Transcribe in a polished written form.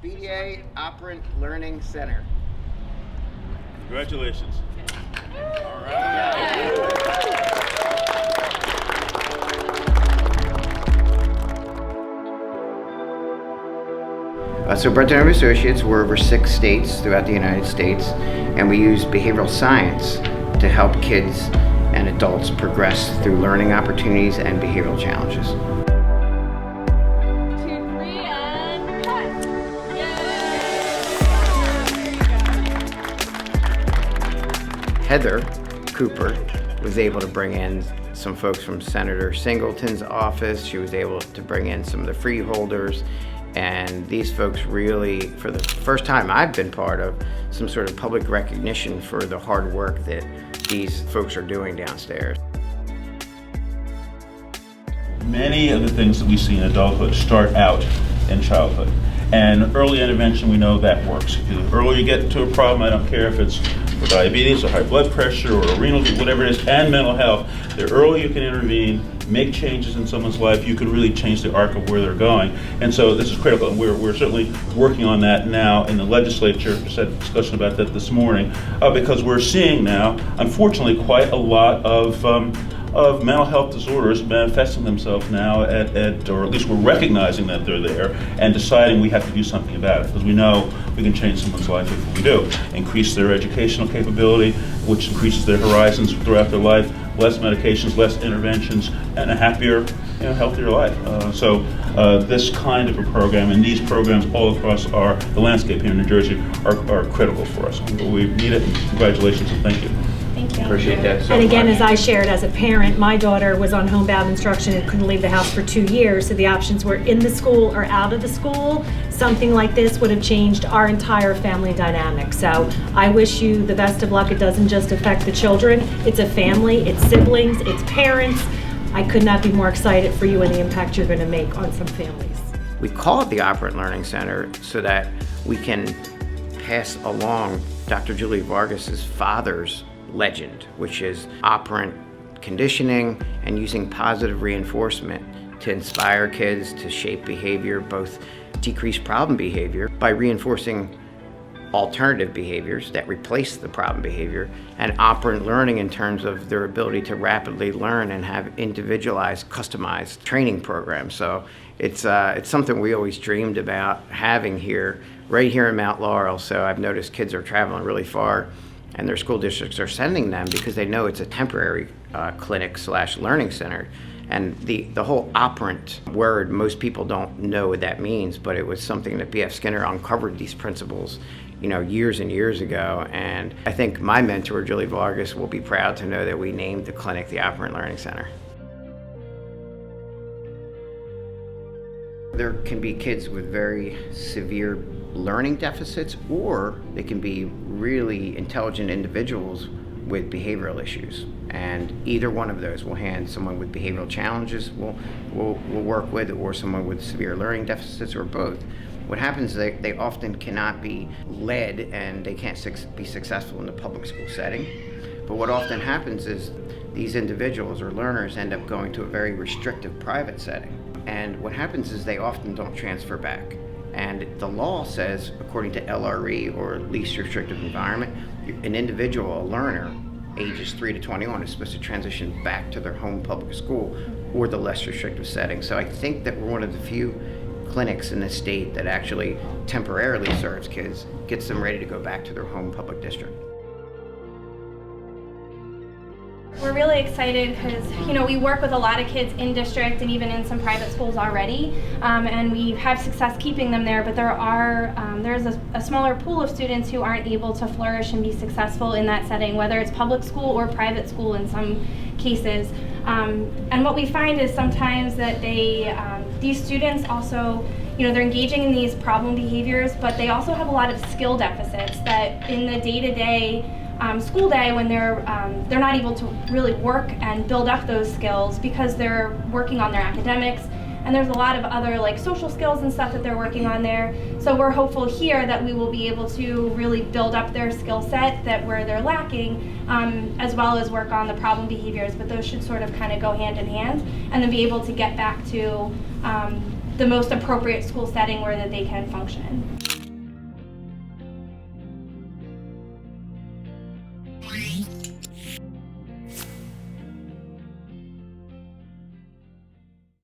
BDA Operant Learning Center. Congratulations. All right. So DiNovi Associates, we're over 6 states throughout the United States, and we use behavioral science to help kids and adults progress through learning opportunities and behavioral challenges. 2, 3, and cut. Yay! Heather Cooper was able to bring in some folks from Senator Singleton's office. She was able to bring in some of the freeholders. And these folks really, for the first time I've been part of, some sort of public recognition for the hard work that these folks are doing downstairs. Many of the things that we see in adulthood start out in childhood. And early intervention, we know that works. The earlier you get to a problem, I don't care if it's for diabetes or high blood pressure or renal, whatever it is, and mental health, the earlier you can intervene, make changes in someone's life, you can really change the arc of where they're going. And so this is critical, and we're certainly working on that now in the legislature. We had a discussion about that this morning, because we're seeing now, unfortunately, quite a lot of mental health disorders manifesting themselves now or at least we're recognizing that they're there and deciding we have to do something about it, because we know we can change someone's life if we do. Increase their educational capability, which increases their horizons throughout their life, less medications, less interventions, and a happier, healthier life. So this kind of a program and these programs all across the landscape here in New Jersey are critical for us. We need it, and congratulations and thank you. Thank you. Appreciate that so And again, much. as I shared as a parent, my daughter was on homebound instruction and couldn't leave the house for 2 years, so the options were in the school or out of the school. Something like this would have changed our entire family dynamic. So I wish you the best of luck. It doesn't just affect the children, it's a family, it's siblings, it's parents. I could not be more excited for you and the impact you're going to make on some families. We call it the Operant Learning Center so that we can pass along Dr. Julie Vargas's father's legend, which is operant conditioning and using positive reinforcement to inspire kids to shape behavior, both decrease problem behavior by reinforcing alternative behaviors that replace the problem behavior, and operant learning in terms of their ability to rapidly learn and have individualized, customized training programs. So it's something we always dreamed about having here, right here in Mt Laurel. So I've noticed kids are traveling really far, and their school districts are sending them because they know it's a temporary clinic/learning center. And the whole operant word, most people don't know what that means, but it was something that B.F. Skinner uncovered these principles, years and years ago. And I think my mentor, Julie Vargas, will be proud to know that we named the clinic the Operant Learning Center. There can be kids with very severe learning deficits, or they can be really intelligent individuals with behavioral issues. And either one of those will hand someone with behavioral challenges we'll work with, or someone with severe learning deficits, or both. What happens is they often cannot be led and they can't be successful in the public school setting. But what often happens is these individuals or learners end up going to a very restrictive private setting. And what happens is they often don't transfer back. And the law says, according to LRE, or least restrictive environment, an individual, a learner, ages 3 to 21 is supposed to transition back to their home public school or the less restrictive setting. So I think that we're one of the few clinics in the state that actually temporarily serves kids, gets them ready to go back to their home public district. We're really excited because, we work with a lot of kids in district and even in some private schools already, and we have success keeping them there, but there's a smaller pool of students who aren't able to flourish and be successful in that setting, whether it's public school or private school in some cases. And what we find is sometimes that these students also, they're engaging in these problem behaviors, but they also have a lot of skill deficits that in the day-to-day school day, when they're not able to really work and build up those skills because they're working on their academics, and there's a lot of other like social skills and stuff that they're working on there. So we're hopeful here that we will be able to really build up their skill set that where they're lacking, as well as work on the problem behaviors, but those should sort of kind of go hand in hand, and then be able to get back to the most appropriate school setting where that they can function.